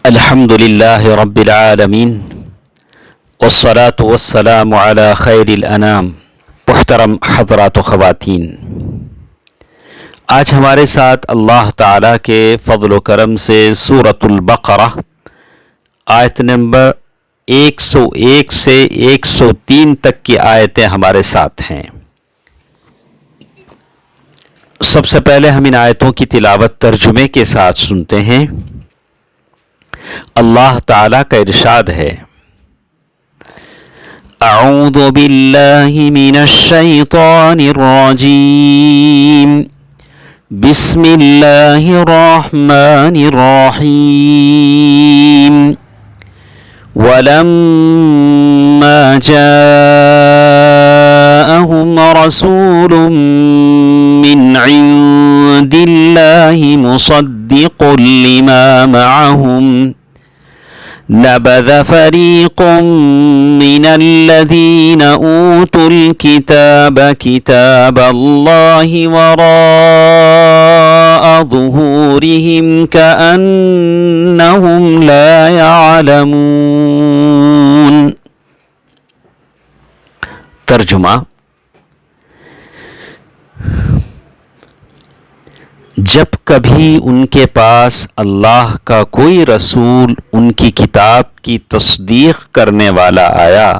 الحمد للہ رب العالمین والصلاة والسلام علی خیر الانام۔ محترم حضرات و خواتین، آج ہمارے ساتھ اللہ تعالیٰ کے فضل و کرم سے سورۃ البقرہ آیت نمبر 101 سے 103 تک کی آیتیں ہمارے ساتھ ہیں۔ سب سے پہلے ہم ان آیتوں کی تلاوت ترجمے کے ساتھ سنتے ہیں۔ اللہ تعالیٰ کا ارشاد ہے: اعوذ باللہ من الشیطان الرجیم، بسم اللہ الرحمن الرحیم۔ ولما جاءهم رسول من عند اللہ مصدق لما معهم نبذ فريق من الذين أوتوا الكتاب كتاب الله وراء ظهورهم كأنهم لا يعلمون۔ ترجمہ: جب کبھی ان کے پاس اللہ کا کوئی رسول ان کی کتاب کی تصدیق کرنے والا آیا،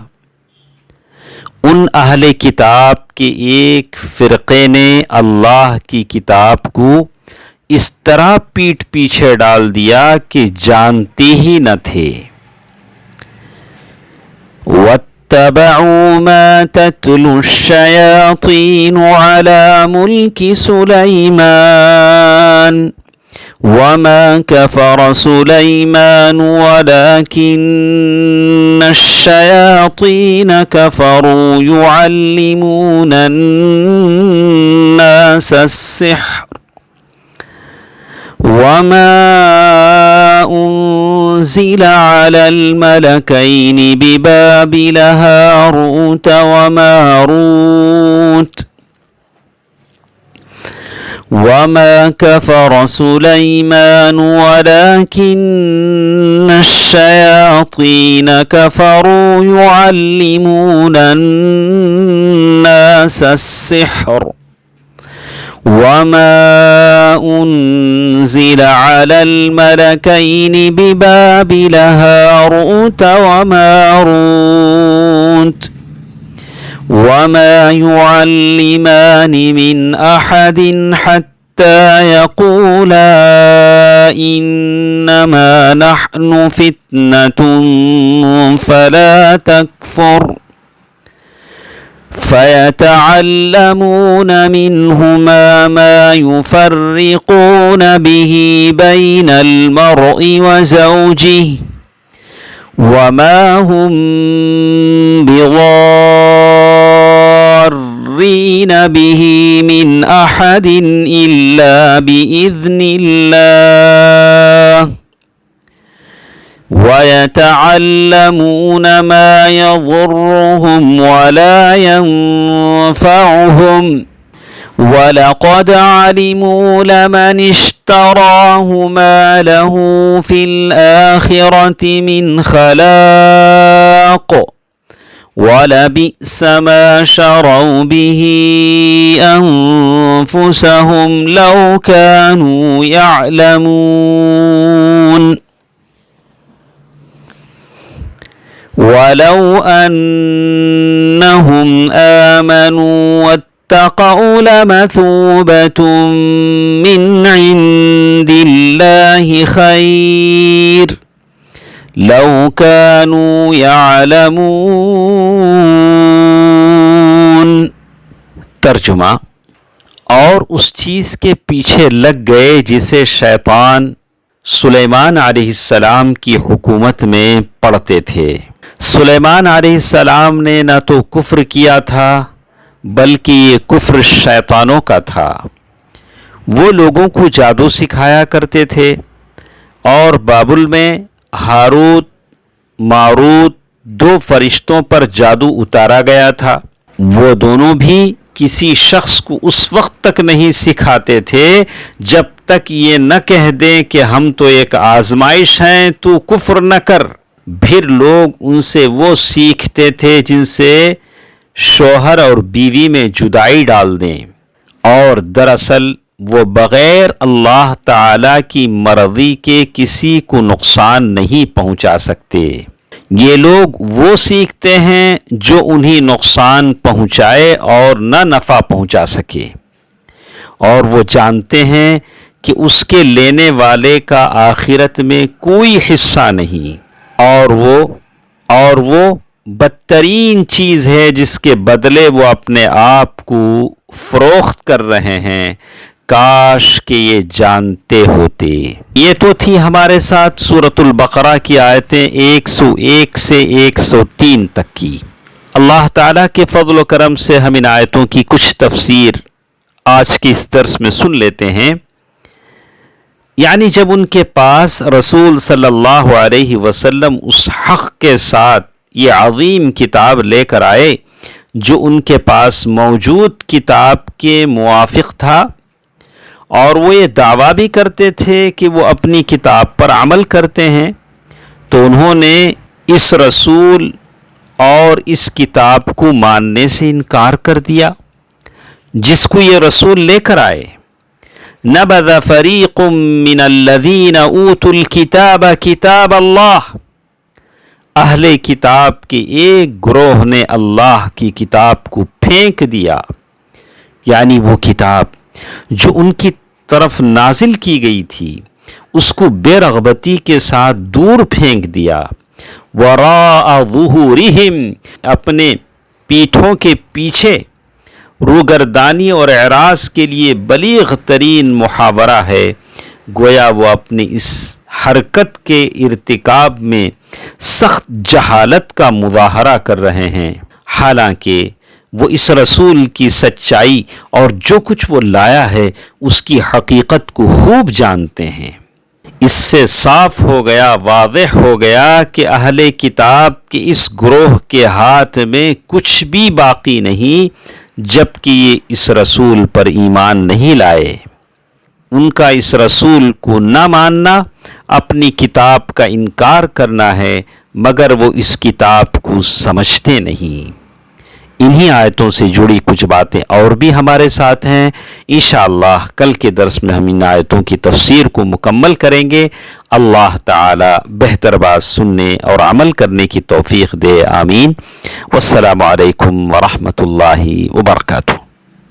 ان اہل کتاب کے ایک فرقے نے اللہ کی کتاب کو اس طرح پیٹھ پیچھے ڈال دیا کہ جانتے ہی نہ تھے۔ وَاتَّبَعُوا مَا تَتْلُو الشَّيَاطِينُ عَلَى مُلْكِ سُلَيْمَانَ وَمَا كَفَرَ سُلَيْمَانُ وَلَكِنَّ الشَّيَاطِينَ كَفَرُوا يُعَلِّمُونَ النَّاسَ السِّحْرَ وَمَا أُنزِلَ عَلَى الْمَلَكَيْنِ بِبَابِلَ هَارُوتَ وَمَارُوتَ وَمَا كَفَرَ سُلَيْمَانُ وَلَكِنَّ الشَّيَاطِينَ كَفَرُوا يُعَلِّمُونَ النَّاسَ السِّحْرَ وَمَا أُنزِلَ عَلَى الْمَلَكَيْنِ بِبَابِلَ هَارُوتَ وَمَارُوتَ وَمَا يُعَلِّمَانِ مِنْ أَحَدٍ حَتَّى يَقُولَا إِنَّمَا نَحْنُ فِتْنَةٌ فَلَا تَكْفُرْ فَيَتَعَلَّمُونَ مِنْهُمَا مَا يُفَرِّقُونَ بِهِ بَيْنَ الْمَرْءِ وَزَوْجِهِ وَمَا هُمْ بِضَارِّينَ بِهِ مِنْ أَحَدٍ إِلَّا بِإِذْنِ اللَّهِ وَيَتَعَلَّمُونَ مَا يَضُرُّهُمْ وَلَا يَنفَعُهُمْ وَلَقَدْ عَلِمُوا لَمَنِ اشْتَرَاهُ مَا لَهُ فِي الْآخِرَةِ مِنْ خَلَاقٍ وَلَبِئْسَ مَا شَرَوْا بِهِ أَنفُسَهُمْ لَوْ كَانُوا يَعْلَمُونَ۔ وَلَوْ أَنَّهُمْ آمَنُوا وَاتَّقَوْا لَمَثُوبَةٌ مِّنْ عِندِ اللَّهِ خَيْرٌ لَوْ كَانُوا يَعْلَمُونَ۔ ترجمہ: اور اس چیز کے پیچھے لگ گئے جسے شیطان سلیمان علیہ السلام کی حکومت میں پڑھتے تھے۔ سلیمان علیہ السلام نے نہ تو کفر کیا تھا بلکہ یہ کفر شیطانوں کا تھا۔ وہ لوگوں کو جادو سکھایا کرتے تھے، اور بابل میں ہاروت ماروت دو فرشتوں پر جادو اتارا گیا تھا۔ وہ دونوں بھی کسی شخص کو اس وقت تک نہیں سکھاتے تھے جب تک یہ نہ کہہ دیں کہ ہم تو ایک آزمائش ہیں، تو کفر نہ کر۔ پھر لوگ ان سے وہ سیکھتے تھے جن سے شوہر اور بیوی میں جدائی ڈال دیں، اور دراصل وہ بغیر اللہ تعالی کی مرضی کے کسی کو نقصان نہیں پہنچا سکتے۔ یہ لوگ وہ سیکھتے ہیں جو انہیں نقصان پہنچائے اور نہ نفع پہنچا سکے، اور وہ جانتے ہیں کہ اس کے لینے والے کا آخرت میں کوئی حصہ نہیں، اور وہ بدترین چیز ہے جس کے بدلے وہ اپنے آپ کو فروخت کر رہے ہیں۔ کاش کہ یہ جانتے ہوتے۔ یہ تو تھی ہمارے ساتھ سورۃ البقرہ کی آیتیں 101 سے 103 تک کی۔ اللہ تعالیٰ کے فضل و کرم سے ہم ان آیتوں کی کچھ تفسیر آج کے اس درس میں سن لیتے ہیں۔ یعنی جب ان کے پاس رسول صلی اللہ علیہ وسلم اس حق کے ساتھ یہ عظیم کتاب لے کر آئے جو ان کے پاس موجود کتاب کے موافق تھا، اور وہ یہ دعویٰ بھی کرتے تھے کہ وہ اپنی کتاب پر عمل کرتے ہیں، تو انہوں نے اس رسول اور اس کتاب کو ماننے سے انکار کر دیا جس کو یہ رسول لے کر آئے۔ نبذ فریق من الذین اوتوا الکتاب کتاب اللہ، اہل کتاب کے ایک گروہ نے اللہ کی کتاب کو پھینک دیا، یعنی وہ کتاب جو ان کی طرف نازل کی گئی تھی اس کو بے رغبتی کے ساتھ دور پھینک دیا۔ وراء ظہورہم، اپنے پیٹھوں کے پیچھے۔ روگردانی اور اعراض کے لیے بلیغ ترین محاورہ ہے، گویا وہ اپنی اس حرکت کے ارتکاب میں سخت جہالت کا مظاہرہ کر رہے ہیں، حالانکہ وہ اس رسول کی سچائی اور جو کچھ وہ لایا ہے اس کی حقیقت کو خوب جانتے ہیں۔ اس سے صاف ہو گیا، واضح ہو گیا کہ اہل کتاب کے اس گروہ کے ہاتھ میں کچھ بھی باقی نہیں جبکہ یہ اس رسول پر ایمان نہیں لائے۔ ان کا اس رسول کو نہ ماننا اپنی کتاب کا انکار کرنا ہے، مگر وہ اس کتاب کو سمجھتے نہیں۔ انہی آیتوں سے جڑی کچھ باتیں اور بھی ہمارے ساتھ ہیں، انشاءاللہ کل کے درس میں ہم ان آیتوں کی تفسیر کو مکمل کریں گے۔ اللہ تعالی بہتر بات سننے اور عمل کرنے کی توفیق دے، آمین۔ والسلام علیکم ورحمۃ اللہ وبرکاتہ۔